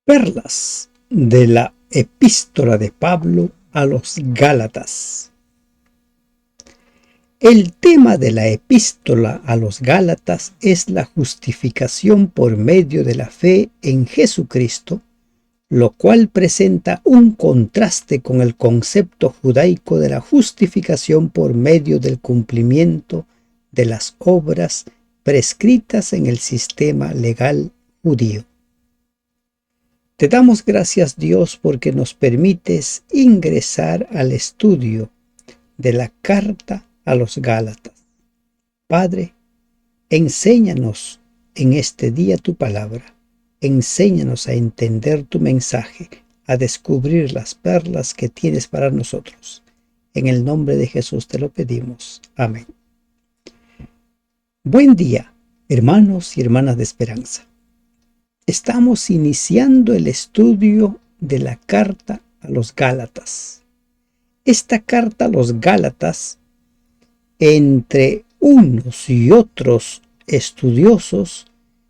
Perlas de la epístola de Pablo a los Gálatas. El tema de la epístola a los Gálatas es la justificación por medio de la fe en Jesucristo, lo cual presenta un contraste con el concepto judaico de la justificación por medio del cumplimiento de las obras prescritas en el sistema legal judío. Te damos gracias, Dios, porque nos permites ingresar al estudio de la carta a los Gálatas. Padre, enséñanos en este día tu palabra. Enséñanos a entender tu mensaje, a descubrir las perlas que tienes para nosotros. En el nombre de Jesús te lo pedimos. Amén. Buen día, hermanos y hermanas de esperanza. Estamos iniciando el estudio de la carta a los Gálatas. Esta carta a los Gálatas, entre unos y otros estudiosos,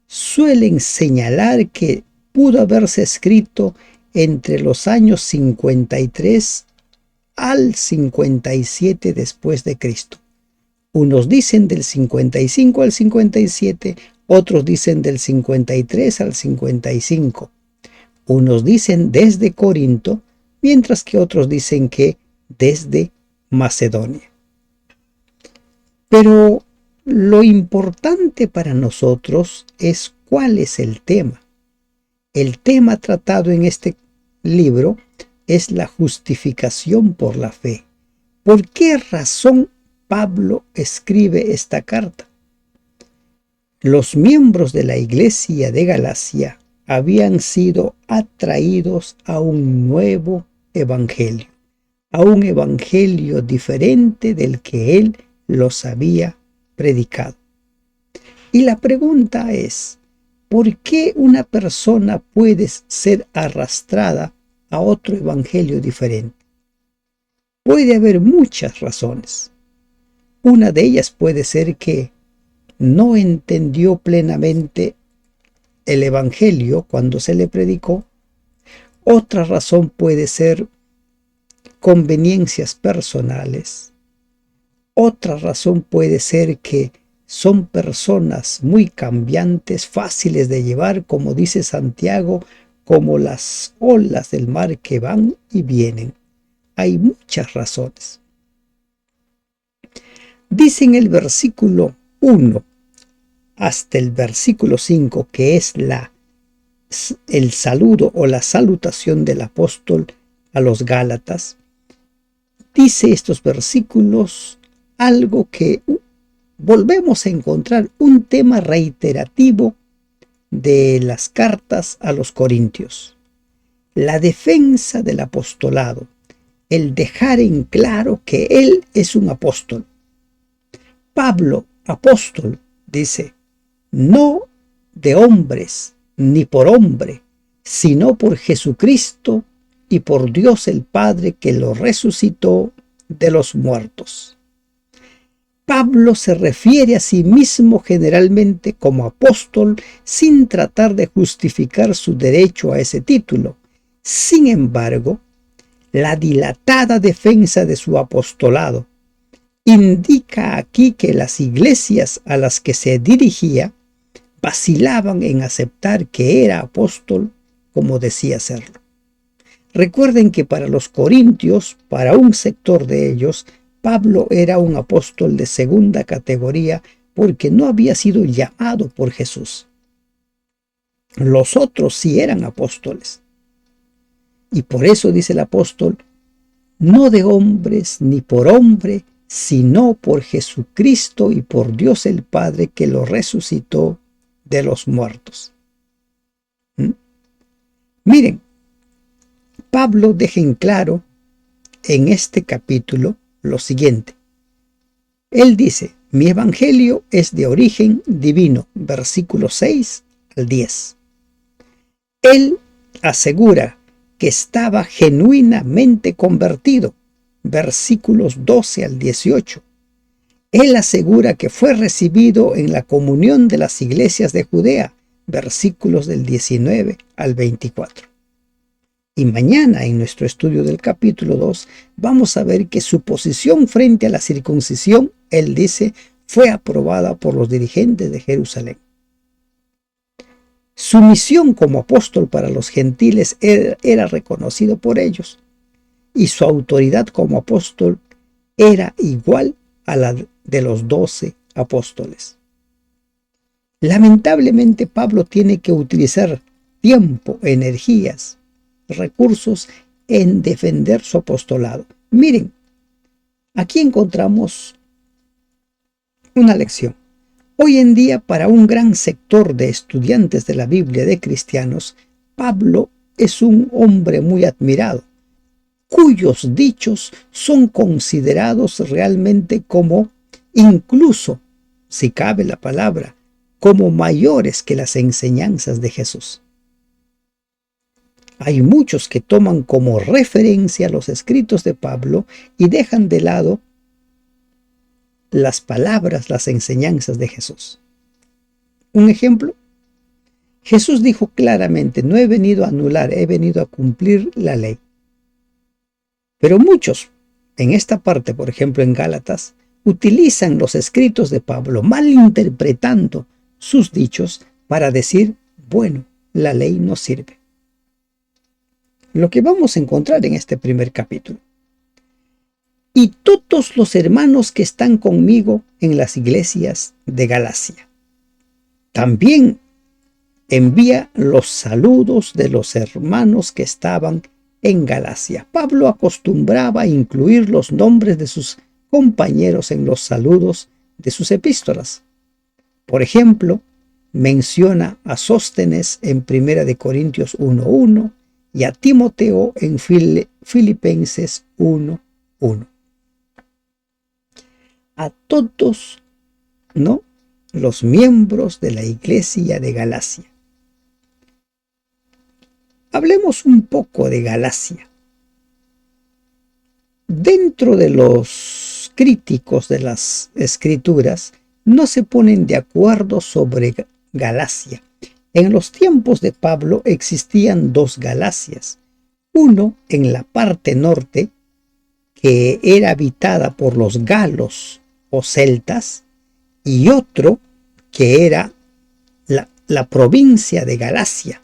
suelen señalar que pudo haberse escrito entre los años 53 al 57 después de Cristo. Unos dicen del 55 al 57, otros dicen del 53 al 55. Unos dicen desde Corinto, mientras que otros dicen que desde Macedonia. Pero lo importante para nosotros es cuál es el tema. El tema tratado en este libro es la justificación por la fe. ¿Por qué razón Pablo escribe esta carta? Los miembros de la iglesia de Galacia habían sido atraídos a un nuevo evangelio, a un evangelio diferente del que él los había predicado. Y la pregunta es, ¿por qué una persona puede ser arrastrada a otro evangelio diferente? Puede haber muchas razones. Una de ellas puede ser que no entendió plenamente el evangelio cuando se le predicó. Otra razón puede ser conveniencias personales. Otra razón puede ser que son personas muy cambiantes, fáciles de llevar, como dice Santiago, como las olas del mar que van y vienen. Hay muchas razones. Dice en el versículo 1 hasta el versículo 5, que es el saludo o la salutación del apóstol a los Gálatas, dice estos versículos algo que volvemos a encontrar, un tema reiterativo de las cartas a los Corintios. La defensa del apostolado, el dejar en claro que él es un apóstol. Pablo, apóstol, dice, no de hombres ni por hombre, sino por Jesucristo y por Dios el Padre que lo resucitó de los muertos. Pablo se refiere a sí mismo generalmente como apóstol sin tratar de justificar su derecho a ese título. Sin embargo, la dilatada defensa de su apostolado indica aquí que las iglesias a las que se dirigía vacilaban en aceptar que era apóstol como decía serlo. Recuerden que para los corintios, para un sector de ellos, Pablo era un apóstol de segunda categoría porque no había sido llamado por Jesús. Los otros sí eran apóstoles. Y por eso dice el apóstol, no de hombres ni por hombre, sino por Jesucristo y por Dios el Padre que lo resucitó de los muertos. Miren, Pablo deja en claro en este capítulo lo siguiente. Él dice, mi evangelio es de origen divino, versículo 6 al 10. Él asegura que estaba genuinamente convertido, versículos 12 al 18. Él asegura que fue recibido en la comunión de las iglesias de Judea, versículos del 19 al 24. Y mañana, en nuestro estudio del capítulo 2, vamos a ver que su posición frente a la circuncisión, él dice, fue aprobada por los dirigentes de Jerusalén. Su misión como apóstol para los gentiles era reconocido por ellos, y su autoridad como apóstol era igual a la de los 12 apóstoles. Lamentablemente, Pablo tiene que utilizar tiempo, energías, recursos en defender su apostolado. Miren, aquí encontramos una lección. Hoy en día, para un gran sector de estudiantes de la Biblia de cristianos, Pablo es un hombre muy admirado, cuyos dichos son considerados realmente como, incluso, si cabe la palabra, como mayores que las enseñanzas de Jesús. Hay muchos que toman como referencia los escritos de Pablo y dejan de lado las palabras, las enseñanzas de Jesús. Un ejemplo, Jesús dijo claramente, no he venido a anular, he venido a cumplir la ley. Pero muchos, en esta parte, por ejemplo en Gálatas, utilizan los escritos de Pablo, malinterpretando sus dichos para decir, bueno, la ley no sirve. Lo que vamos a encontrar en este primer capítulo. Y todos los hermanos que están conmigo en las iglesias de Galacia. También envía los saludos de los hermanos que estaban en Galacia. Pablo acostumbraba a incluir los nombres de sus compañeros en los saludos de sus epístolas. Por ejemplo, menciona a Sóstenes en 1 Corintios 1:1 y a Timoteo en Filipenses 1:1. A todos, ¿no?, los miembros de la iglesia de Galacia. Hablemos un poco de Galacia. Dentro de los críticos de las escrituras, no se ponen de acuerdo sobre Galacia. En los tiempos de Pablo existían dos Galacias. Uno en la parte norte, que era habitada por los galos o celtas, y otro que era la provincia de Galacia.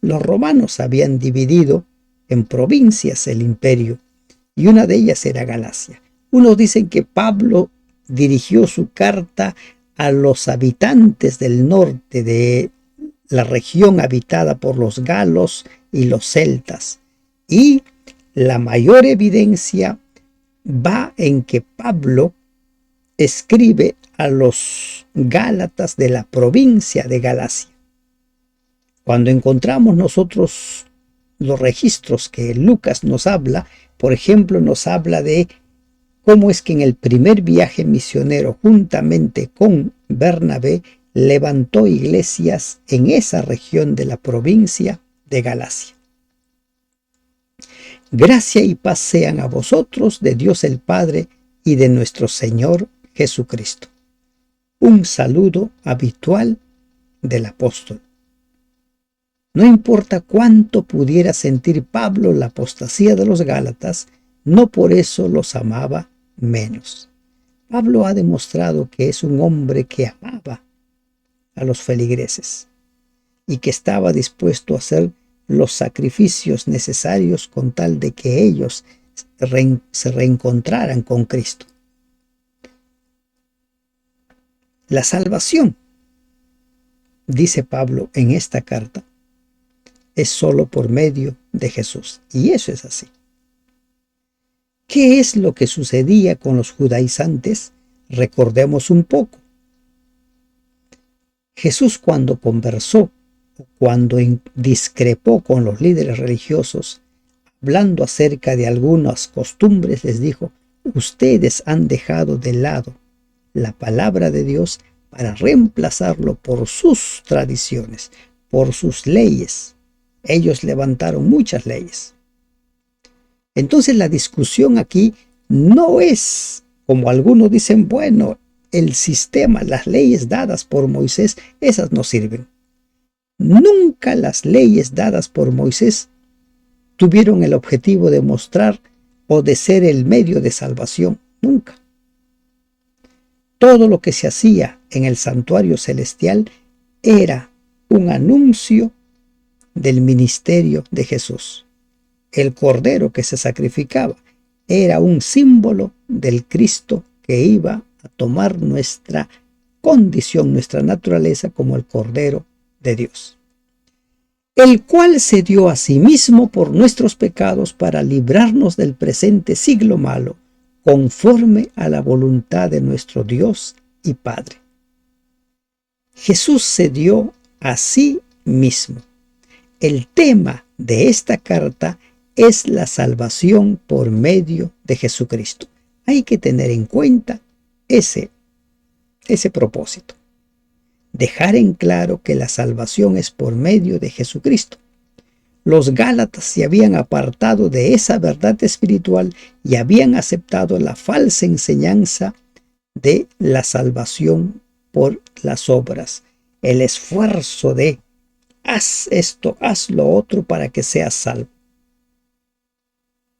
Los romanos habían dividido en provincias el imperio, y una de ellas era Galacia. Unos dicen que Pablo dirigió su carta a los habitantes del norte de la región habitada por los galos y los celtas, y la mayor evidencia va en que Pablo escribe a los gálatas de la provincia de Galacia. Cuando encontramos nosotros los registros que Lucas nos habla, por ejemplo, nos habla de cómo es que en el primer viaje misionero, juntamente con Bernabé, levantó iglesias en esa región de la provincia de Galacia. Gracia y paz sean a vosotros de Dios el Padre y de nuestro Señor Jesucristo. Un saludo habitual del apóstol. No importa cuánto pudiera sentir Pablo la apostasía de los Gálatas, no por eso los amaba menos. Pablo ha demostrado que es un hombre que amaba a los feligreses y que estaba dispuesto a hacer los sacrificios necesarios con tal de que ellos se reencontraran con Cristo. La salvación, dice Pablo en esta carta, es solo por medio de Jesús. Y eso es así. ¿Qué es lo que sucedía con los judaizantes? Recordemos un poco. Jesús, cuando conversó o cuando discrepó con los líderes religiosos, hablando acerca de algunas costumbres, les dijo: ustedes han dejado de lado la palabra de Dios para reemplazarlo por sus tradiciones, por sus leyes. Ellos levantaron muchas leyes. Entonces la discusión aquí no es, como algunos dicen, bueno, el sistema, las leyes dadas por Moisés, esas no sirven. Nunca las leyes dadas por Moisés tuvieron el objetivo de mostrar o de ser el medio de salvación. Nunca. Todo lo que se hacía en el santuario celestial era un anuncio del ministerio de Jesús. El cordero que se sacrificaba era un símbolo del Cristo que iba a tomar nuestra condición, nuestra naturaleza como el Cordero de Dios, el cual se dio a sí mismo por nuestros pecados para librarnos del presente siglo malo, conforme a la voluntad de nuestro Dios y Padre. Jesús se dio a sí mismo. El tema de esta carta es la salvación por medio de Jesucristo. Hay que tener en cuenta ese propósito. Dejar en claro que la salvación es por medio de Jesucristo. Los Gálatas se habían apartado de esa verdad espiritual y habían aceptado la falsa enseñanza de la salvación por las obras, el esfuerzo de haz esto, haz lo otro para que seas salvo.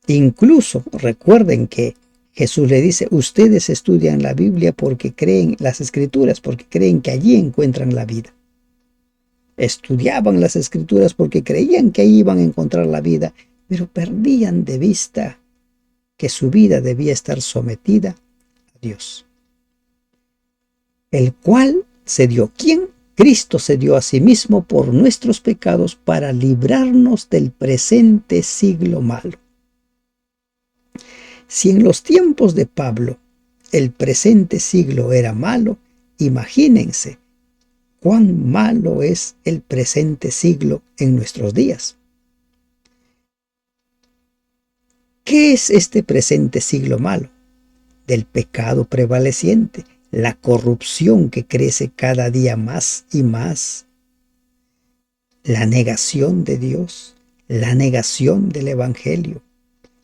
Incluso recuerden que Jesús le dice, ustedes estudian la Biblia porque creen, las Escrituras, porque creen que allí encuentran la vida. Estudiaban las Escrituras porque creían que ahí iban a encontrar la vida, pero perdían de vista que su vida debía estar sometida a Dios, el cual se dio. ¿Quién? Cristo se dio a sí mismo por nuestros pecados para librarnos del presente siglo malo. Si en los tiempos de Pablo el presente siglo era malo, imagínense cuán malo es el presente siglo en nuestros días. ¿Qué es este presente siglo malo? Del pecado prevaleciente, la corrupción que crece cada día más y más, la negación de Dios, la negación del Evangelio.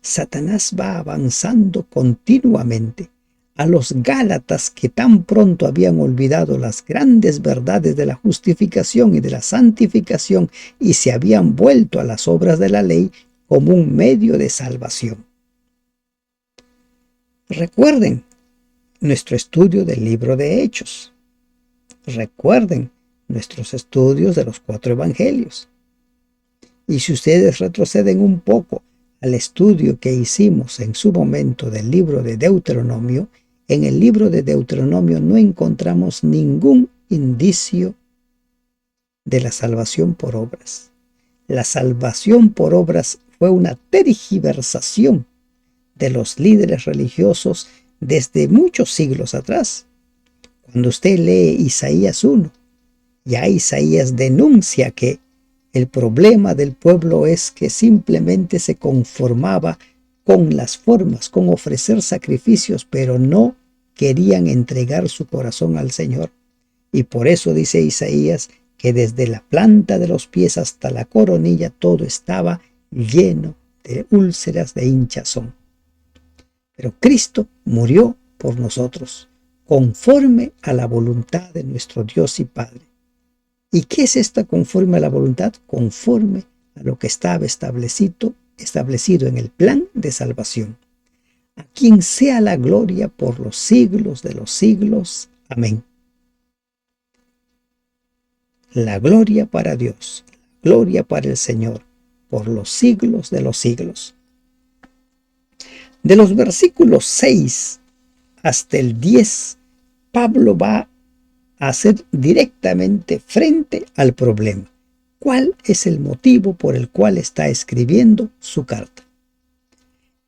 Satanás va avanzando continuamente. A los Gálatas, que tan pronto habían olvidado las grandes verdades de la justificación y de la santificación y se habían vuelto a las obras de la ley como un medio de salvación. Recuerden nuestro estudio del libro de Hechos. Recuerden nuestros estudios de los 4 evangelios. Y si ustedes retroceden un poco al estudio que hicimos en su momento del libro de Deuteronomio, en el libro de Deuteronomio no encontramos ningún indicio de la salvación por obras. La salvación por obras fue una tergiversación de los líderes religiosos desde muchos siglos atrás. Cuando usted lee Isaías 1, ya Isaías denuncia que el problema del pueblo es que simplemente se conformaba con las formas, con ofrecer sacrificios, pero no querían entregar su corazón al Señor. Y por eso dice Isaías que desde la planta de los pies hasta la coronilla todo estaba lleno de úlceras de hinchazón. Pero Cristo murió por nosotros, conforme a la voluntad de nuestro Dios y Padre. ¿Y qué es esta conforme a la voluntad? Conforme a lo que estaba establecido en el plan de salvación. A quien sea la gloria por los siglos de los siglos. Amén. La gloria para Dios, la gloria para el Señor, por los siglos de los siglos. De los versículos 6 hasta el 10, Pablo va a hacer directamente frente al problema. ¿Cuál es el motivo por el cual está escribiendo su carta?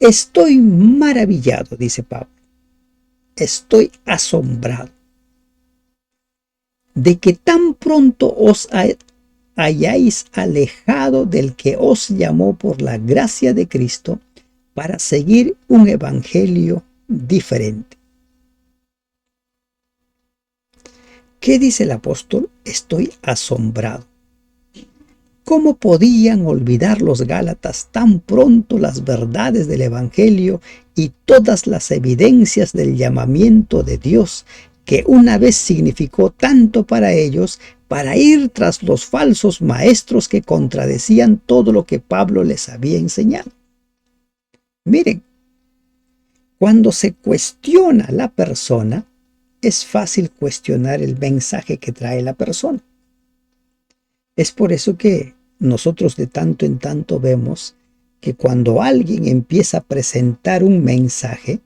Estoy maravillado, dice Pablo. Estoy asombrado de que tan pronto os hayáis alejado del que os llamó por la gracia de Cristo para seguir un evangelio diferente. ¿Qué dice el apóstol? Estoy asombrado. ¿Cómo podían olvidar los Gálatas tan pronto las verdades del Evangelio y todas las evidencias del llamamiento de Dios que una vez significó tanto para ellos, para ir tras los falsos maestros que contradecían todo lo que Pablo les había enseñado. Miren, cuando se cuestiona a la persona, es fácil cuestionar el mensaje que trae la persona. Es por eso que nosotros de tanto en tanto vemos que cuando alguien empieza a presentar un mensaje,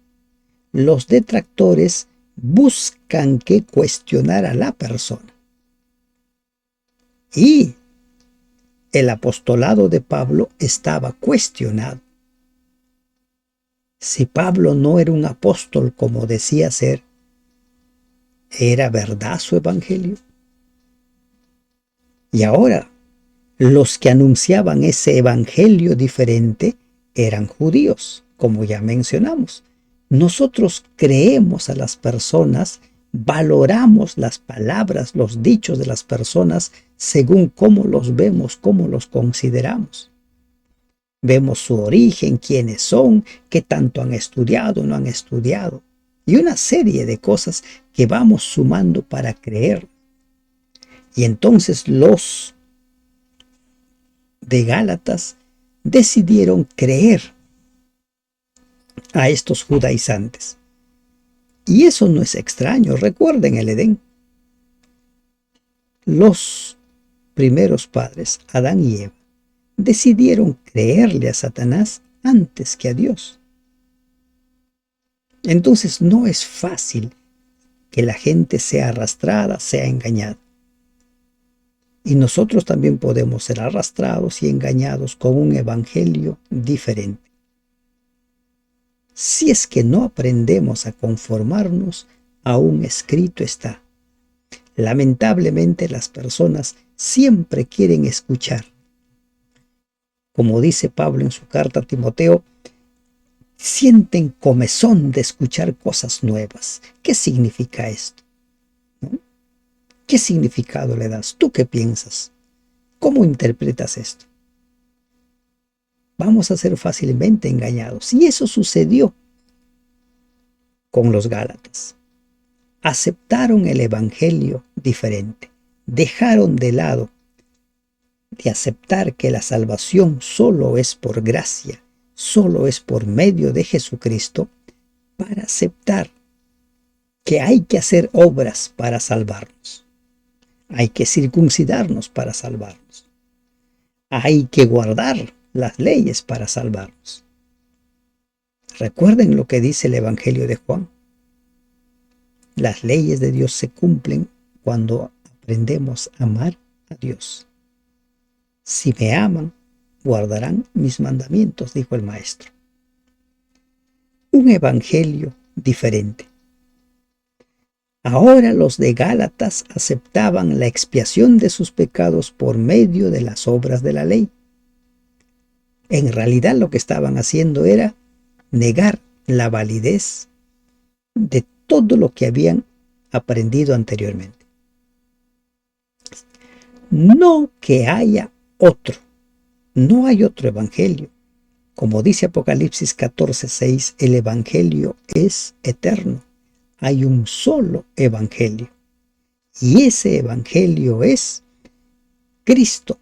los detractores buscan que cuestionar a la persona. Y el apostolado de Pablo estaba cuestionado. Si Pablo no era un apóstol como decía ser, ¿era verdad su evangelio? Y ahora, los que anunciaban ese evangelio diferente eran judíos, como ya mencionamos. Nosotros creemos a las personas, valoramos las palabras, los dichos de las personas según cómo los vemos, cómo los consideramos. Vemos su origen, quiénes son, qué tanto han estudiado, no han estudiado, y una serie de cosas que vamos sumando para creer. Y entonces los de Gálatas decidieron creer a estos judaizantes. Y eso no es extraño. Recuerden el Edén. Los primeros padres, Adán y Eva, decidieron creerle a Satanás antes que a Dios. Entonces no es fácil que la gente sea arrastrada, sea engañada. Y nosotros también podemos ser arrastrados y engañados con un evangelio diferente. Si es que no aprendemos a conformarnos a un escrito está. Lamentablemente las personas siempre quieren escuchar. Como dice Pablo en su carta a Timoteo, sienten comezón de escuchar cosas nuevas. ¿Qué significa esto? ¿No? ¿Qué significado le das? ¿Tú qué piensas? ¿Cómo interpretas esto? Vamos a ser fácilmente engañados. Y eso sucedió con los Gálatas. Aceptaron el evangelio diferente. Dejaron de lado de aceptar que la salvación solo es por gracia, solo es por medio de Jesucristo, para aceptar que hay que hacer obras para salvarnos. Hay que circuncidarnos para salvarnos. Hay que guardar las leyes para salvarnos. Recuerden lo que dice el Evangelio de Juan. Las leyes de Dios se cumplen cuando aprendemos a amar a Dios. Si me aman, guardarán mis mandamientos, dijo el Maestro. Un evangelio diferente. Ahora los de Gálatas aceptaban la expiación de sus pecados por medio de las obras de la ley. En realidad lo que estaban haciendo era negar la validez de todo lo que habían aprendido anteriormente. No que haya otro, no hay otro evangelio. Como dice Apocalipsis 14:6, el evangelio es eterno. Hay un solo evangelio. Y ese evangelio es Cristo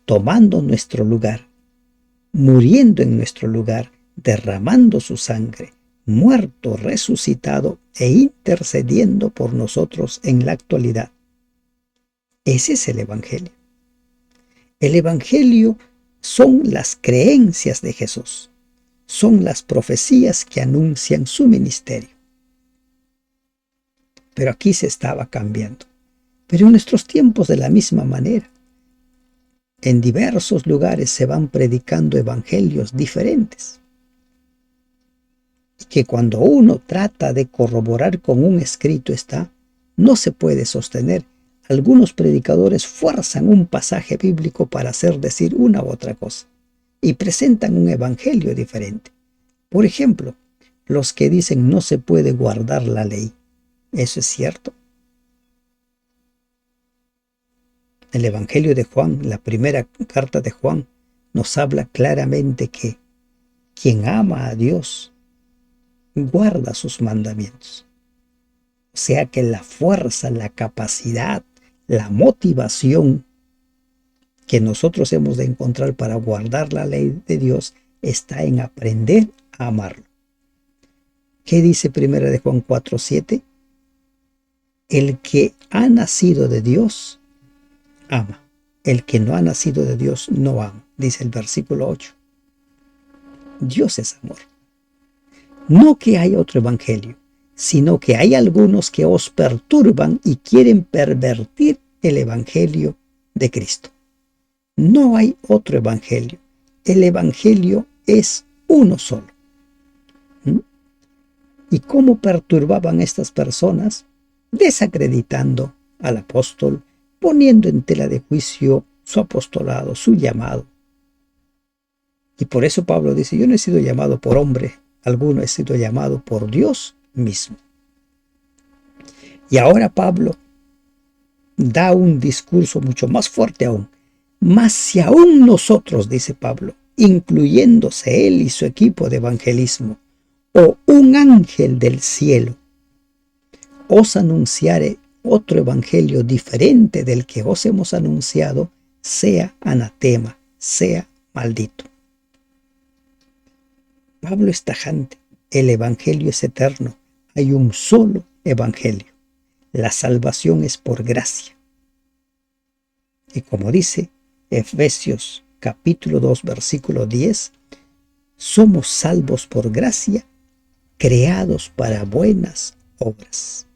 tomando nuestro lugar, muriendo en nuestro lugar, derramando su sangre, muerto, resucitado e intercediendo por nosotros en la actualidad. Ese es el evangelio. El evangelio son las creencias de Jesús, son las profecías que anuncian su ministerio. Pero aquí se estaba cambiando. Pero en nuestros tiempos de la misma manera. En diversos lugares se van predicando evangelios diferentes. Y que cuando uno trata de corroborar con un escrito está, no se puede sostener. Algunos predicadores fuerzan un pasaje bíblico para hacer decir una u otra cosa y presentan un evangelio diferente. Por ejemplo, los que dicen no se puede guardar la ley. ¿Eso es cierto? El Evangelio de Juan, la primera carta de Juan, nos habla claramente que quien ama a Dios guarda sus mandamientos. O sea que la fuerza, la capacidad, la motivación que nosotros hemos de encontrar para guardar la ley de Dios está en aprender a amarlo. ¿Qué dice 1 de Juan 4:7? El que ha nacido de Dios ama. El que no ha nacido de Dios no ama, dice el versículo 8. Dios es amor. No que hay otro evangelio, sino que hay algunos que os perturban y quieren pervertir el evangelio de Cristo. No hay otro evangelio. El evangelio es uno solo. ¿Y cómo perturbaban estas personas? Desacreditando al apóstol, poniendo en tela de juicio su apostolado, su llamado. Y por eso Pablo dice, yo no he sido llamado por hombre alguno, he sido llamado por Dios mismo. Y ahora Pablo da un discurso mucho más fuerte aún. Mas si aún nosotros, dice Pablo, incluyéndose él y su equipo de evangelismo, o un ángel del cielo, os anunciare otro evangelio diferente del que os hemos anunciado, sea anatema, sea maldito. Pablo es tajante. El evangelio es eterno. Hay un solo evangelio. La salvación es por gracia. Y como dice Efesios capítulo 2, versículo 10, somos salvos por gracia, creados para buenas obras.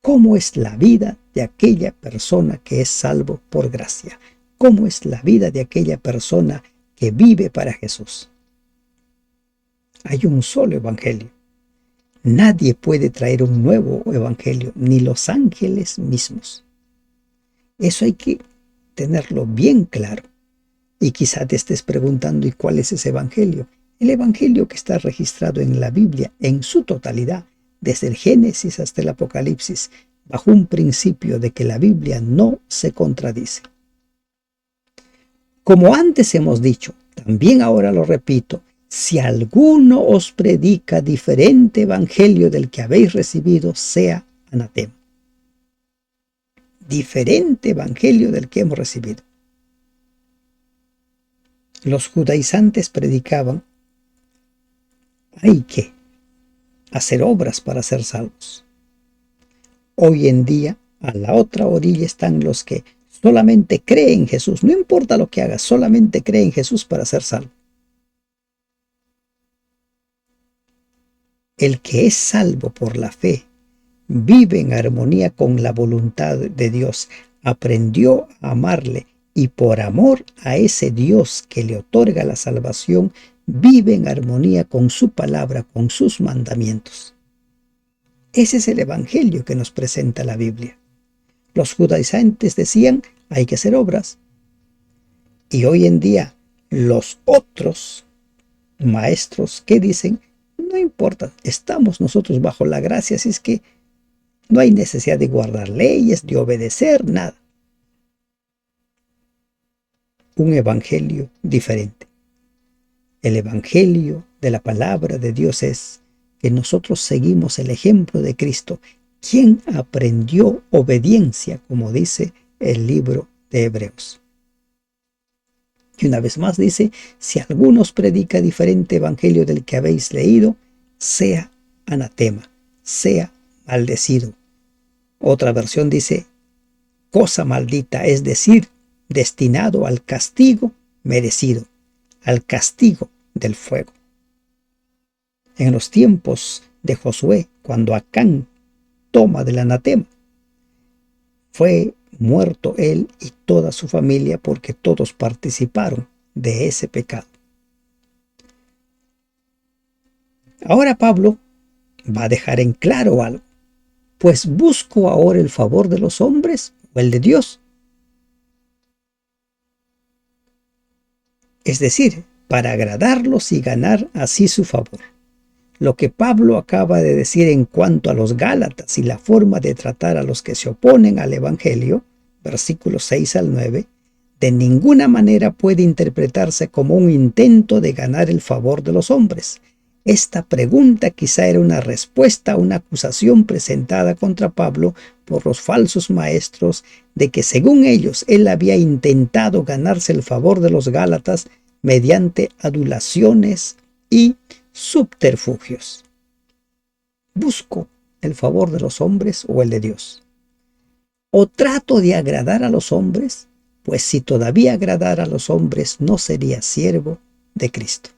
¿Cómo es la vida de aquella persona que es salvo por gracia? ¿Cómo es la vida de aquella persona que vive para Jesús? Hay un solo evangelio. Nadie puede traer un nuevo evangelio, ni los ángeles mismos. Eso hay que tenerlo bien claro. Y quizá te estés preguntando, ¿y cuál es ese evangelio? El evangelio que está registrado en la Biblia en su totalidad, desde el Génesis hasta el Apocalipsis, bajo un principio de que la Biblia no se contradice. Como antes hemos dicho, también ahora lo repito, si alguno os predica diferente evangelio del que habéis recibido, sea anatema. Diferente evangelio del que hemos recibido. Los judaizantes predicaban, hay que hacer obras para ser salvos. Hoy en día, a la otra orilla están los que solamente creen en Jesús. No importa lo que hagas, solamente cree en Jesús para ser salvo. El que es salvo por la fe, vive en armonía con la voluntad de Dios, aprendió a amarle y por amor a ese Dios que le otorga la salvación, vive en armonía con su palabra, con sus mandamientos. Ese es el evangelio que nos presenta la Biblia. Los judaizantes decían, hay que hacer obras. Y hoy en día, los otros maestros que dicen, no importa, estamos nosotros bajo la gracia, así es que no hay necesidad de guardar leyes, de obedecer, nada. Un evangelio diferente. El evangelio de la palabra de Dios es que nosotros seguimos el ejemplo de Cristo, quien aprendió obediencia, como dice el libro de Hebreos. Y una vez más dice, si alguno os predica diferente evangelio del que habéis leído, sea anatema, sea maldecido. Otra versión dice, cosa maldita, es decir, destinado al castigo merecido, al castigo del fuego. En los tiempos de Josué, cuando Acán toma del anatema, fue muerto él y toda su familia porque todos participaron de ese pecado. Ahora Pablo va a dejar en claro algo. Pues busco ahora el favor de los hombres o el de Dios. Es decir, para agradarlos y ganar así su favor. Lo que Pablo acaba de decir en cuanto a los Gálatas y la forma de tratar a los que se oponen al Evangelio, versículos 6 al 9, de ninguna manera puede interpretarse como un intento de ganar el favor de los hombres. Esta pregunta quizá era una respuesta a una acusación presentada contra Pablo por los falsos maestros de que según ellos él había intentado ganarse el favor de los Gálatas mediante adulaciones y subterfugios. ¿Busco el favor de los hombres o el de Dios? ¿O trato de agradar a los hombres? Pues si todavía agradara a los hombres no sería siervo de Cristo.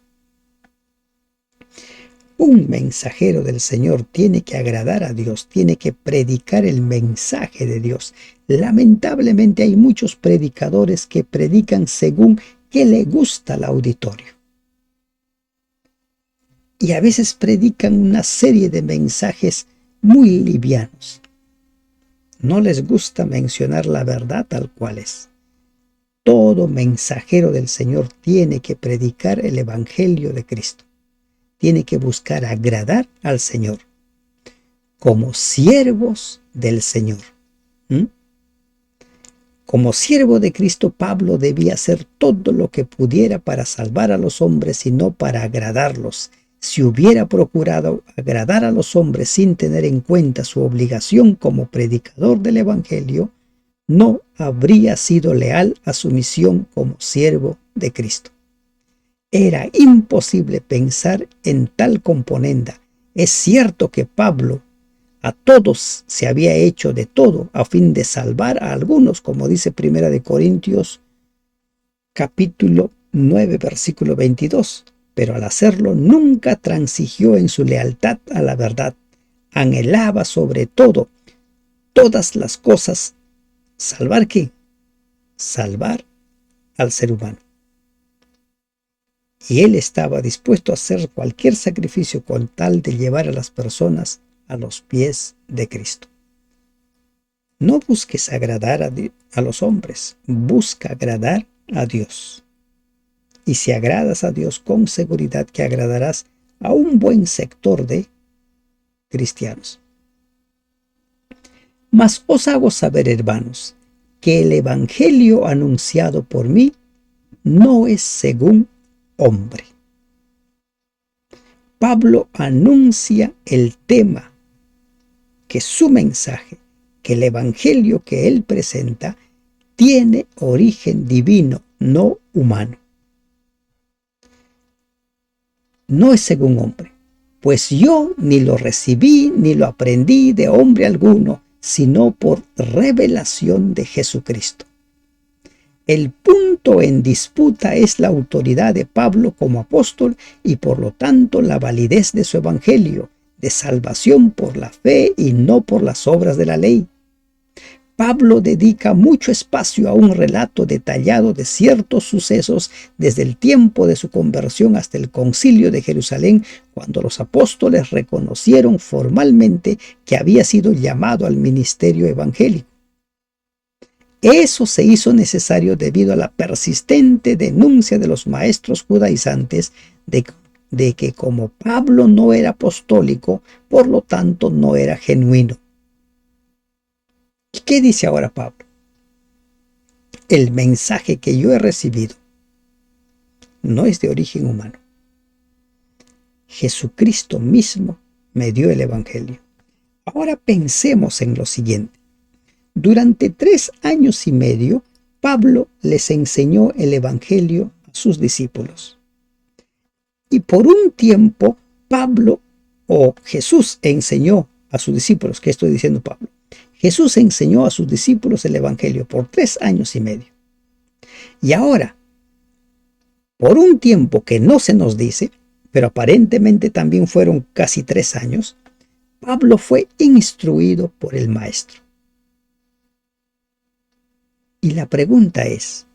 Un mensajero del Señor tiene que agradar a Dios, tiene que predicar el mensaje de Dios. Lamentablemente hay muchos predicadores que predican según que le gusta al auditorio. Y a veces predican una serie de mensajes muy livianos. No les gusta mencionar la verdad tal cual es. Todo mensajero del Señor tiene que predicar el Evangelio de Cristo. Tiene que buscar agradar al Señor como siervos del Señor. Como siervo de Cristo, Pablo debía hacer todo lo que pudiera para salvar a los hombres y no para agradarlos. Si hubiera procurado agradar a los hombres sin tener en cuenta su obligación como predicador del Evangelio, no habría sido leal a su misión como siervo de Cristo. Era imposible pensar en tal componenda. Es cierto que Pablo a todos se había hecho de todo a fin de salvar a algunos, como dice 1 Corintios capítulo 9, versículo 22. Pero al hacerlo nunca transigió en su lealtad a la verdad. Anhelaba sobre todo, todas las cosas, ¿salvar qué? Salvar al ser humano. Y él estaba dispuesto a hacer cualquier sacrificio con tal de llevar a las personas a los pies de Cristo. No busques agradar a los hombres, busca agradar a Dios. Y si agradas a Dios, con seguridad que agradarás a un buen sector de cristianos. Mas os hago saber, hermanos, que el evangelio anunciado por mí no es según hombre. Pablo anuncia el tema, que su mensaje, que el evangelio que él presenta, tiene origen divino, no humano. No es según hombre, pues yo ni lo recibí ni lo aprendí de hombre alguno, sino por revelación de Jesucristo. El punto en disputa es la autoridad de Pablo como apóstol y por lo tanto la validez de su evangelio, de salvación por la fe y no por las obras de la ley. Pablo dedica mucho espacio a un relato detallado de ciertos sucesos desde el tiempo de su conversión hasta el Concilio de Jerusalén, cuando los apóstoles reconocieron formalmente que había sido llamado al ministerio evangélico. Eso se hizo necesario debido a la persistente denuncia de los maestros judaizantes de que como Pablo no era apostólico, por lo tanto no era genuino. ¿Y qué dice ahora Pablo? El mensaje que yo he recibido no es de origen humano. Jesucristo mismo me dio el evangelio. Ahora pensemos en lo siguiente. Durante 3 años y medio, Pablo les enseñó el evangelio a sus discípulos. Y por un tiempo, Jesús enseñó a sus discípulos, ¿qué estoy diciendo Pablo? Jesús enseñó a sus discípulos el evangelio por 3 años y medio. Y ahora, por un tiempo que no se nos dice, pero aparentemente también fueron casi 3 años, Pablo fue instruido por el Maestro. Y la pregunta es,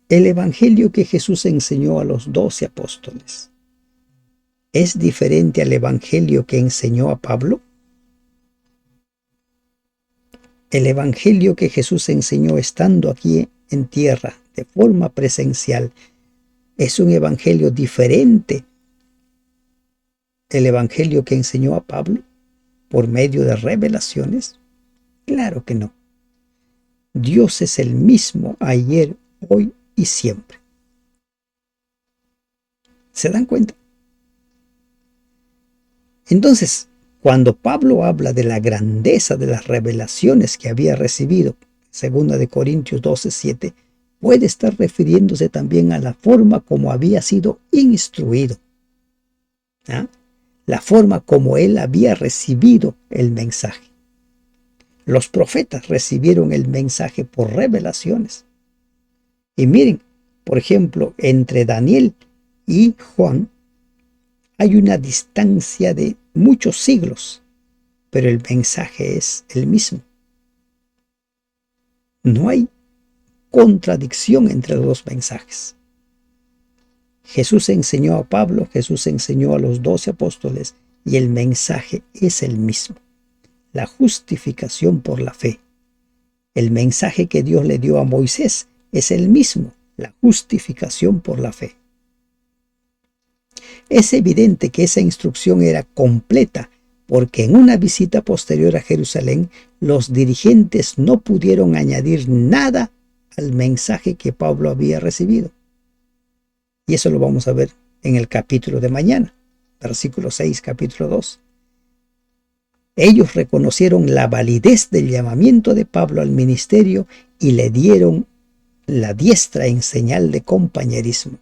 ¿el evangelio que Jesús enseñó a los 12 apóstoles es diferente al evangelio que enseñó a Pablo? El evangelio que Jesús enseñó estando aquí en tierra de forma presencial es un evangelio diferente del evangelio que enseñó a Pablo por medio de revelaciones. Claro que no. Dios es el mismo ayer, hoy y siempre. ¿Se dan cuenta? Entonces, cuando Pablo habla de la grandeza de las revelaciones que había recibido, 2 Corintios 12:7, puede estar refiriéndose también a la forma como había sido instruido, ¿ah? La forma como él había recibido el mensaje. Los profetas recibieron el mensaje por revelaciones. Y miren, por ejemplo, entre Daniel y Juan hay una distancia de muchos siglos, pero el mensaje es el mismo. No hay contradicción entre los dos mensajes. Jesús enseñó a Pablo, Jesús enseñó a los 12 apóstoles y el mensaje es el mismo. La justificación por la fe. El mensaje que Dios le dio a Moisés es el mismo, la justificación por la fe. Es evidente que esa instrucción era completa porque en una visita posterior a Jerusalén, los dirigentes no pudieron añadir nada al mensaje que Pablo había recibido. Y eso lo vamos a ver en el capítulo de mañana, versículo 6, capítulo 2. Ellos reconocieron la validez del llamamiento de Pablo al ministerio y le dieron la diestra en señal de compañerismo.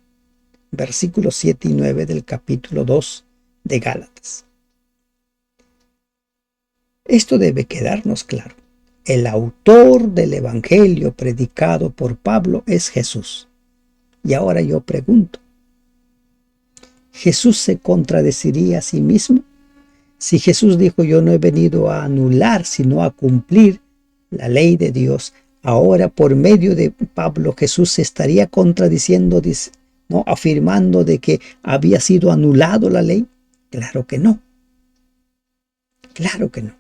Versículos 7 y 9 del capítulo 2 de Gálatas. Esto debe quedarnos claro. El autor del evangelio predicado por Pablo es Jesús. Y ahora yo pregunto, ¿Jesús se contradeciría a sí mismo? Si Jesús dijo, yo no he venido a anular, sino a cumplir la ley de Dios, ahora por medio de Pablo Jesús se estaría contradiciendo, ¿no?, afirmando de que había sido anulado la ley. Claro que no. Claro que no.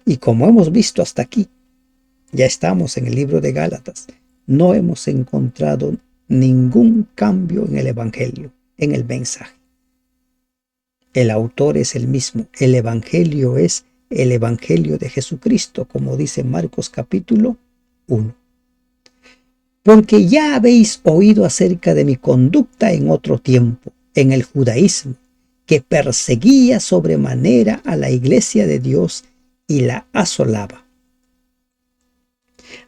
Y como hemos visto hasta aquí, ya estamos en el libro de Gálatas, no hemos encontrado ningún cambio en el evangelio, en el mensaje. El autor es el mismo. El evangelio es el evangelio de Jesucristo, como dice Marcos capítulo 1. Porque ya habéis oído acerca de mi conducta en otro tiempo, en el judaísmo, que perseguía sobremanera a la iglesia de Dios y la asolaba.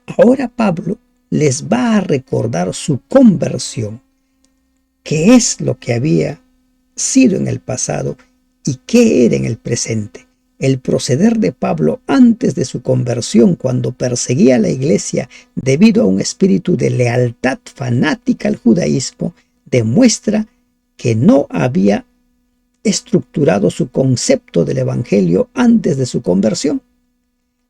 Ahora Pablo les va a recordar su conversión, qué es lo que había sido en el pasado y qué era en el presente. El proceder de Pablo antes de su conversión, cuando perseguía a la iglesia debido a un espíritu de lealtad fanática al judaísmo, demuestra que no había estructurado su concepto del evangelio antes de su conversión.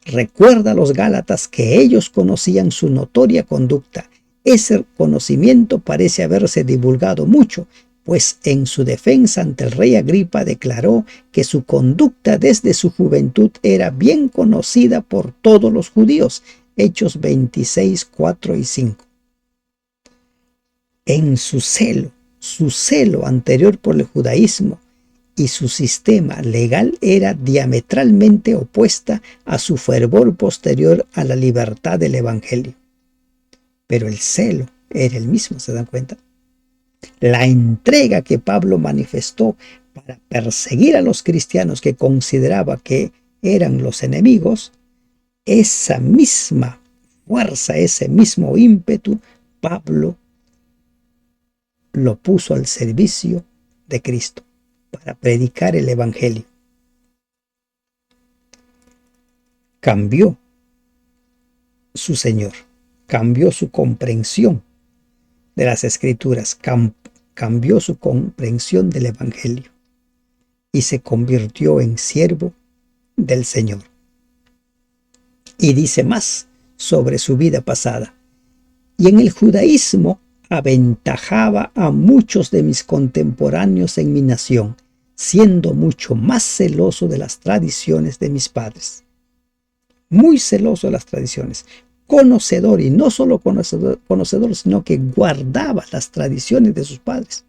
Recuerda a los Gálatas que ellos conocían su notoria conducta. Ese conocimiento parece haberse divulgado mucho, pues en su defensa ante el rey Agripa declaró que su conducta desde su juventud era bien conocida por todos los judíos. Hechos 26, 4 y 5. En su celo anterior por el judaísmo y su sistema legal era diametralmente opuesta a su fervor posterior a la libertad del evangelio. Pero el celo era el mismo, ¿se dan cuenta? La entrega que Pablo manifestó para perseguir a los cristianos que consideraba que eran los enemigos, esa misma fuerza, ese mismo ímpetu, Pablo lo puso al servicio de Cristo para predicar el evangelio. Cambió su Señor, cambió su comprensión de las Escrituras, cambió su comprensión del evangelio y se convirtió en siervo del Señor. Y dice más sobre su vida pasada. Y en el judaísmo aventajaba a muchos de mis contemporáneos en mi nación, siendo mucho más celoso de las tradiciones de mis padres. Muy celoso de las tradiciones, conocedor, y no solo conocedor, sino que guardaba las tradiciones de sus padres.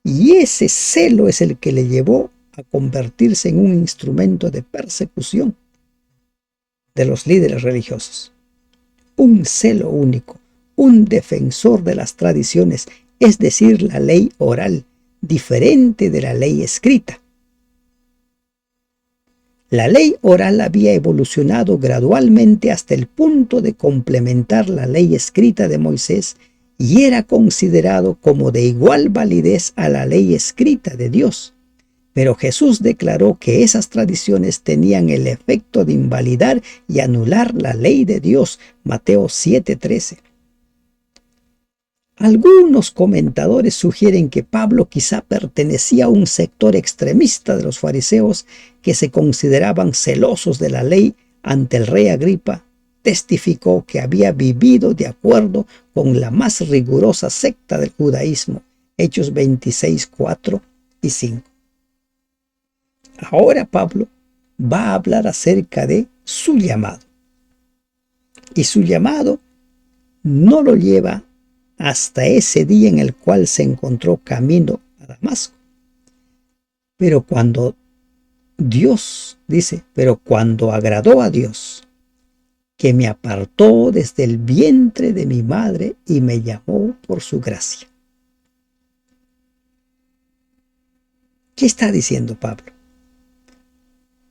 Y ese celo es el que le llevó a convertirse en un instrumento de persecución de los líderes religiosos. Un celo único, un defensor de las tradiciones, es decir, la ley oral, diferente de la ley escrita. La ley oral había evolucionado gradualmente hasta el punto de complementar la ley escrita de Moisés y era considerado como de igual validez a la ley escrita de Dios. Pero Jesús declaró que esas tradiciones tenían el efecto de invalidar y anular la ley de Dios. Mateo 7:13. Algunos comentadores sugieren que Pablo quizá pertenecía a un sector extremista de los fariseos que se consideraban celosos de la ley. Ante el rey Agripa, testificó que había vivido de acuerdo con la más rigurosa secta del judaísmo. Hechos 26, 4 y 5. Ahora Pablo va a hablar acerca de su llamado. Y su llamado no lo lleva hasta ese día en el cual se encontró camino a Damasco. Pero cuando agradó a Dios, que me apartó desde el vientre de mi madre y me llamó por su gracia. ¿Qué está diciendo Pablo?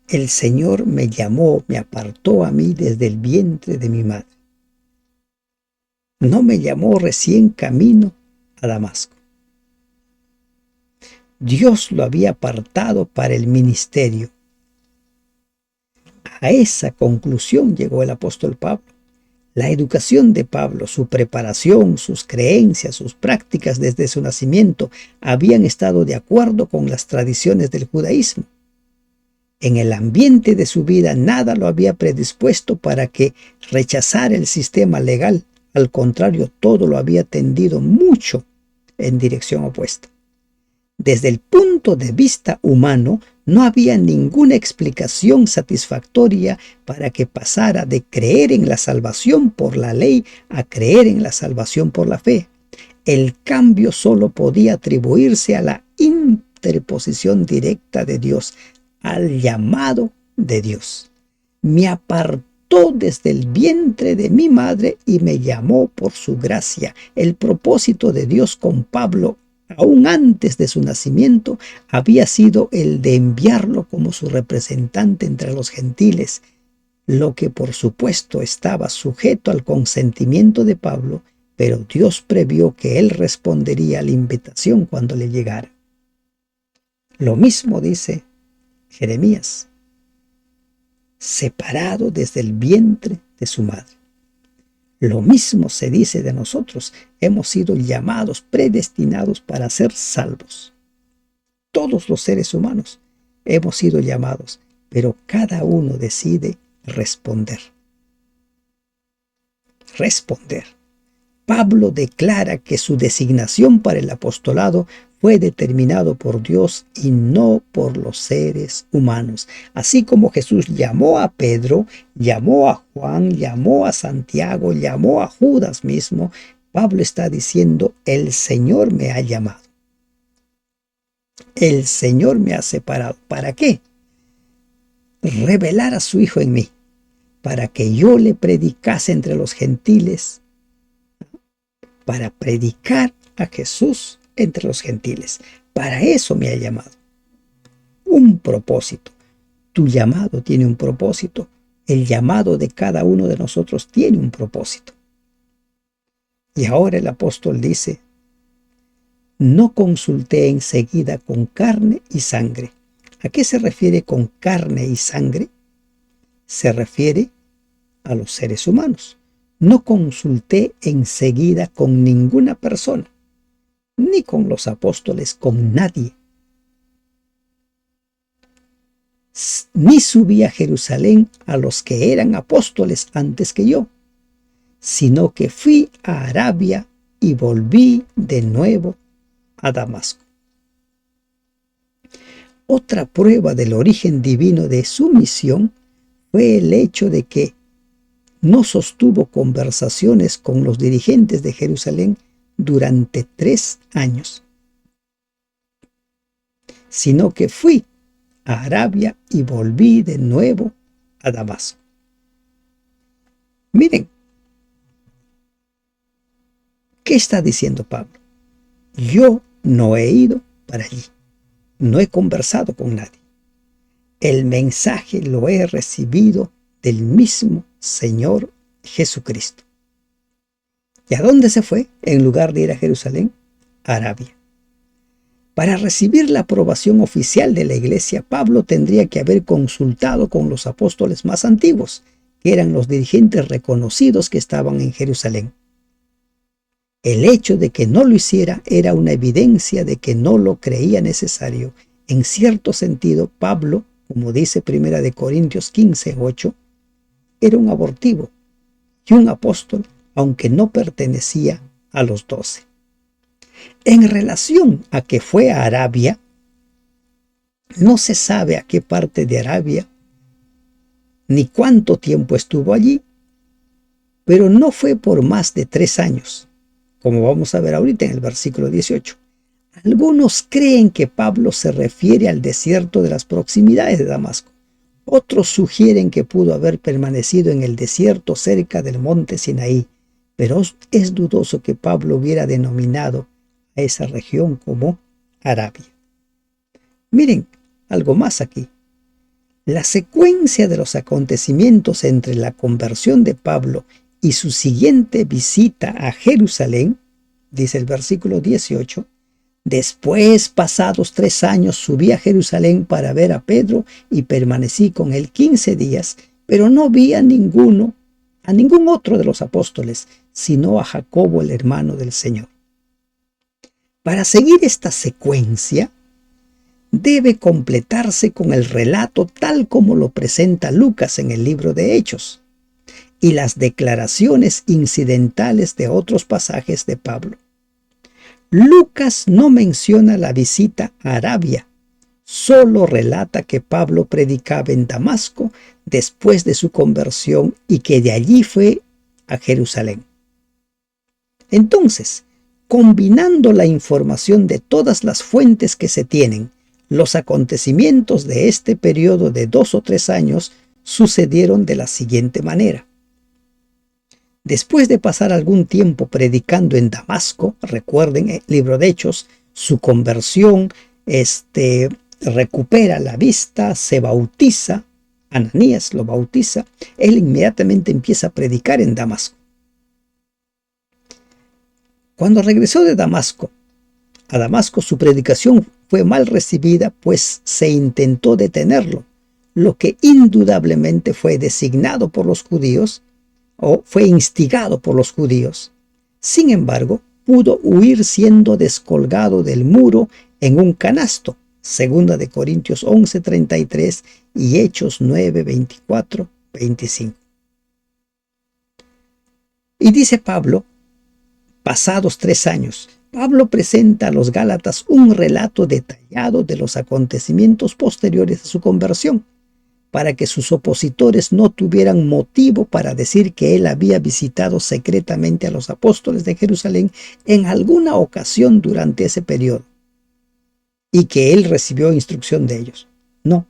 El Señor me llamó, me apartó a mí desde el vientre de mi madre. No me llamó recién camino a Damasco. Dios lo había apartado para el ministerio. A esa conclusión llegó el apóstol Pablo. La educación de Pablo, su preparación, sus creencias, sus prácticas desde su nacimiento habían estado de acuerdo con las tradiciones del judaísmo. En el ambiente de su vida nada lo había predispuesto para que rechazara el sistema legal. Al contrario, todo lo había tendido mucho en dirección opuesta. Desde el punto de vista humano, no había ninguna explicación satisfactoria para que pasara de creer en la salvación por la ley a creer en la salvación por la fe. El cambio solo podía atribuirse a la interposición directa de Dios, al llamado de Dios. Me apartó desde el vientre de mi madre y me llamó por su gracia. El propósito de Dios con Pablo, aún antes de su nacimiento, había sido el de enviarlo como su representante entre los gentiles, lo que por supuesto estaba sujeto al consentimiento de Pablo, pero Dios previó que él respondería a la invitación cuando le llegara. Lo mismo dice Jeremías, separado desde el vientre de su madre. Lo mismo se dice de nosotros. Hemos sido llamados, predestinados para ser salvos. Todos los seres humanos hemos sido llamados, pero cada uno decide responder. Responder. Pablo declara que su designación para el apostolado fue determinado por Dios y no por los seres humanos. Así como Jesús llamó a Pedro, llamó a Juan, llamó a Santiago, llamó a Judas mismo, Pablo está diciendo, el Señor me ha llamado. El Señor me ha separado. ¿Para qué? Revelar a su Hijo en mí, para que yo le predicase entre los gentiles, para predicar a Jesús entre los gentiles. Para eso me ha llamado. Un propósito. Tu llamado tiene un propósito. El llamado de cada uno de nosotros tiene un propósito. Y ahora el apóstol dice, no consulté enseguida con carne y sangre. ¿A qué se refiere con carne y sangre? Se refiere a los seres humanos. No consulté enseguida con ninguna persona, ni con los apóstoles, con nadie. Ni subí a Jerusalén a los que eran apóstoles antes que yo, sino que fui a Arabia y volví de nuevo a Damasco. Otra prueba del origen divino de su misión fue el hecho de que no sostuvo conversaciones con los dirigentes de Jerusalén durante 3 años, sino que fui a Arabia y volví de nuevo a Damasco. Miren, ¿qué está diciendo Pablo? Yo no he ido para allí, no he conversado con nadie. el mensaje lo he recibido del mismo Señor Jesucristo. ¿Y a dónde se fue en lugar de ir a Jerusalén? A Arabia. Para recibir la aprobación oficial de la iglesia, Pablo tendría que haber consultado con los apóstoles más antiguos, que eran los dirigentes reconocidos que estaban en Jerusalén. El hecho de que no lo hiciera era una evidencia de que no lo creía necesario. En cierto sentido, Pablo, como dice 1 Corintios 15:8, era un abortivo y un apóstol, aunque no pertenecía a los 12. En relación a que fue a Arabia, no se sabe a qué parte de Arabia ni cuánto tiempo estuvo allí, pero no fue por más de 3 años, como vamos a ver ahorita en el versículo 18. Algunos creen que Pablo se refiere al desierto de las proximidades de Damasco. Otros sugieren que pudo haber permanecido en el desierto cerca del monte Sinaí, pero es dudoso que Pablo hubiera denominado a esa región como Arabia. Miren, algo más aquí. La secuencia de los acontecimientos entre la conversión de Pablo y su siguiente visita a Jerusalén, dice el versículo 18, después, pasados 3 años, subí a Jerusalén para ver a Pedro y permanecí con él 15 días, pero no vi a ningún otro de los apóstoles, sino a Jacobo, el hermano del Señor. Para seguir esta secuencia, debe completarse con el relato tal como lo presenta Lucas en el libro de Hechos y las declaraciones incidentales de otros pasajes de Pablo. Lucas no menciona la visita a Arabia, solo relata que Pablo predicaba en Damasco después de su conversión y que de allí fue a Jerusalén. Entonces, combinando la información de todas las fuentes que se tienen, los acontecimientos de este periodo de 2 o 3 años sucedieron de la siguiente manera. Después de pasar algún tiempo predicando en Damasco, recuerden el libro de Hechos, su conversión, recupera la vista, se bautiza, Ananías lo bautiza, él inmediatamente empieza a predicar en Damasco. Cuando regresó de Damasco, a Damasco su predicación fue mal recibida, pues se intentó detenerlo, lo que indudablemente fue designado por los judíos o fue instigado por los judíos. Sin embargo, pudo huir siendo descolgado del muro en un canasto, 2 Corintios 11:33 y Hechos 9:24-25. Y dice Pablo, pasados 3 años, Pablo presenta a los Gálatas un relato detallado de los acontecimientos posteriores a su conversión, para que sus opositores no tuvieran motivo para decir que él había visitado secretamente a los apóstoles de Jerusalén en alguna ocasión durante ese periodo, y que él recibió instrucción de ellos. No.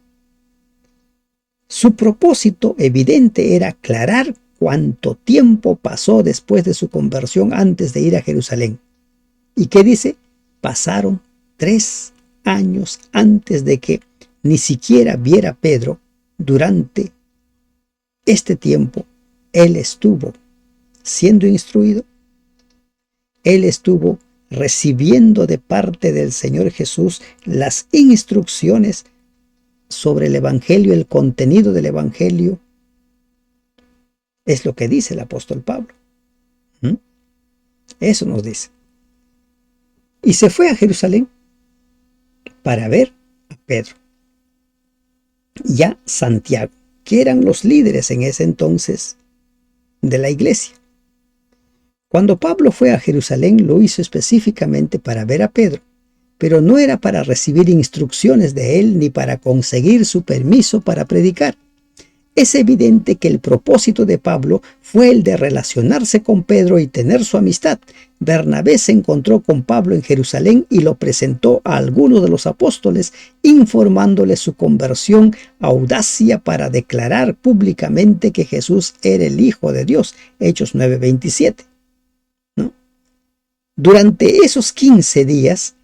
Su propósito evidente era aclarar cuánto tiempo pasó después de su conversión antes de ir a Jerusalén. ¿Y qué dice? Pasaron 3 años antes de que ni siquiera viera a Pedro. Durante este tiempo, él estuvo siendo instruido, él estuvo recibiendo de parte del Señor Jesús las instrucciones sobre el Evangelio, el contenido del Evangelio. Es lo que dice el apóstol Pablo. Eso nos dice. Y se fue a Jerusalén para ver a Pedro y a Santiago, que eran los líderes en ese entonces de la iglesia. Cuando Pablo fue a Jerusalén, lo hizo específicamente para ver a Pedro, pero no era para recibir instrucciones de él ni para conseguir su permiso para predicar. Es evidente que el propósito de Pablo fue el de relacionarse con Pedro y tener su amistad. Bernabé se encontró con Pablo en Jerusalén y lo presentó a algunos de los apóstoles, informándole su conversión, audacia para declarar públicamente que Jesús era el Hijo de Dios. Hechos 9:27. ¿No? Durante esos 15 días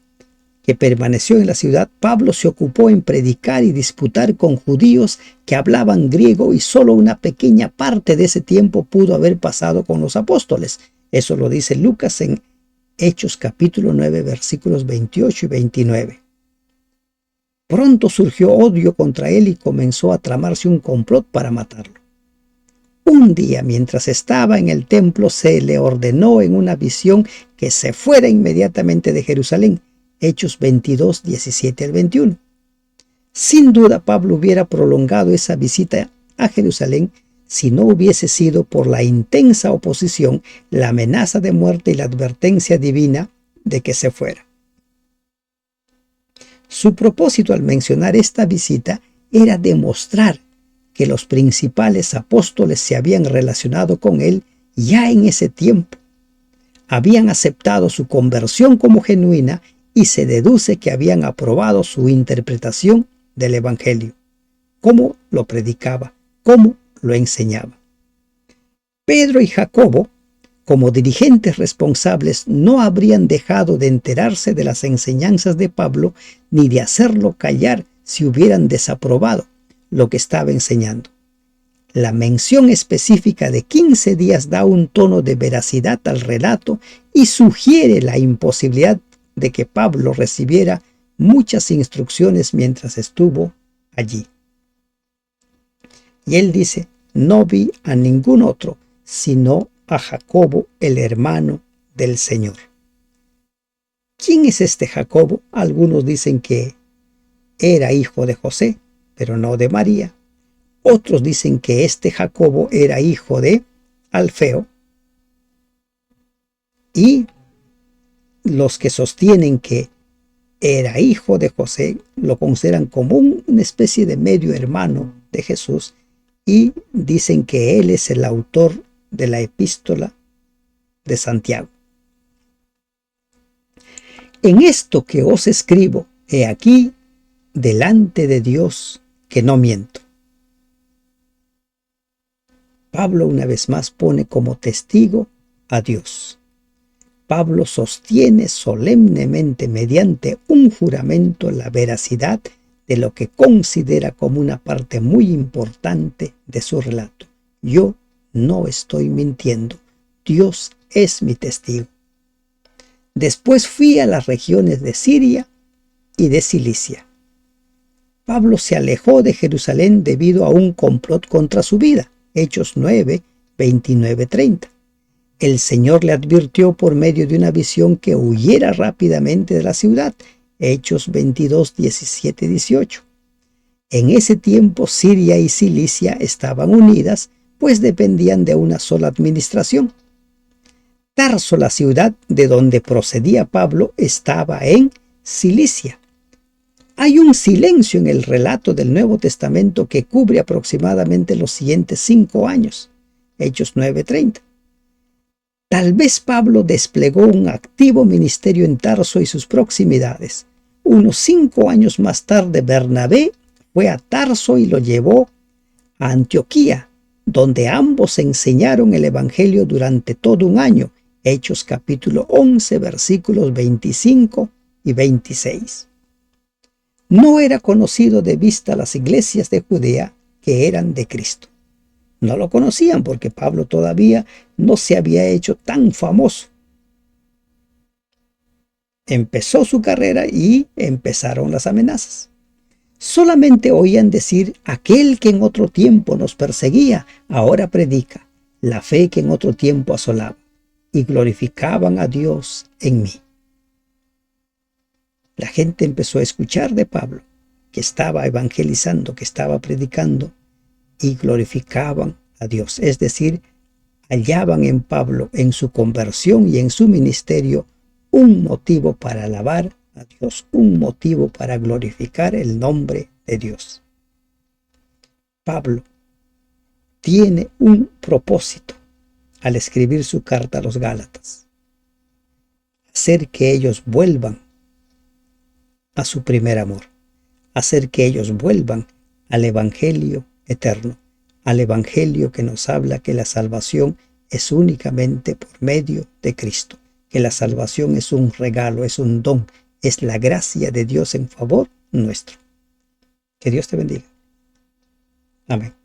que permaneció en la ciudad, Pablo se ocupó en predicar y disputar con judíos que hablaban griego, y solo una pequeña parte de ese tiempo pudo haber pasado con los apóstoles. Eso lo dice Lucas en Hechos capítulo 9, versículos 28 y 29. Pronto surgió odio contra él y comenzó a tramarse un complot para matarlo. Un día, mientras estaba en el templo, se le ordenó en una visión que se fuera inmediatamente de Jerusalén. Hechos 22, 17 al 21. Sin duda, Pablo hubiera prolongado esa visita a Jerusalén si no hubiese sido por la intensa oposición, la amenaza de muerte y la advertencia divina de que se fuera. Su propósito al mencionar esta visita era demostrar que los principales apóstoles se habían relacionado con él ya en ese tiempo. Habían aceptado su conversión como genuina y se deduce que habían aprobado su interpretación del Evangelio, cómo lo predicaba, cómo lo enseñaba. Pedro y Jacobo, como dirigentes responsables, no habrían dejado de enterarse de las enseñanzas de Pablo ni de hacerlo callar si hubieran desaprobado lo que estaba enseñando. La mención específica de 15 días da un tono de veracidad al relato y sugiere la imposibilidad de que Pablo recibiera muchas instrucciones mientras estuvo allí. Y él dice: no vi a ningún otro sino a Jacobo, el hermano del Señor. ¿Quién es este Jacobo? Algunos dicen que era hijo de José, pero no de María. Otros dicen que este Jacobo era hijo de Alfeo. Y los que sostienen que era hijo de José lo consideran como una especie de medio hermano de Jesús, y dicen que él es el autor de la epístola de Santiago. En esto que os escribo, he aquí delante de Dios que no miento. Pablo una vez más pone como testigo a Dios. Pablo sostiene solemnemente mediante un juramento la veracidad de lo que considera como una parte muy importante de su relato. Yo no estoy mintiendo. Dios es mi testigo. Después fui a las regiones de Siria y de Cilicia. Pablo se alejó de Jerusalén debido a un complot contra su vida. Hechos 9, 29, 30. El Señor le advirtió por medio de una visión que huyera rápidamente de la ciudad. Hechos 22, 17, 18. En ese tiempo Siria y Cilicia estaban unidas, pues dependían de una sola administración. Tarso, la ciudad de donde procedía Pablo, estaba en Cilicia. Hay un silencio en el relato del Nuevo Testamento que cubre aproximadamente los siguientes 5 años. Hechos 9:30. Tal vez Pablo desplegó un activo ministerio en Tarso y sus proximidades. Unos 5 años más tarde, Bernabé fue a Tarso y lo llevó a Antioquía, donde ambos enseñaron el Evangelio durante todo un año. Hechos capítulo 11, versículos 25 y 26. No era conocido de vista las iglesias de Judea que eran de Cristo. No lo conocían porque Pablo todavía no se había hecho tan famoso. Empezó su carrera y empezaron las amenazas. Solamente oían decir: aquel que en otro tiempo nos perseguía, ahora predica la fe que en otro tiempo asolaba, y glorificaban a Dios en mí. La gente empezó a escuchar de Pablo, que estaba evangelizando, que estaba predicando, y glorificaban a Dios. Es decir, hallaban en Pablo, en su conversión y en su ministerio, un motivo para alabar a Dios, un motivo para glorificar el nombre de Dios. Pablo tiene un propósito al escribir su carta a los Gálatas: hacer que ellos vuelvan a su primer amor, hacer que ellos vuelvan al Evangelio eterno, al Evangelio que nos habla que la salvación es únicamente por medio de Cristo, que la salvación es un regalo, es un don es la gracia de Dios en favor nuestro. Que Dios te bendiga. Amén.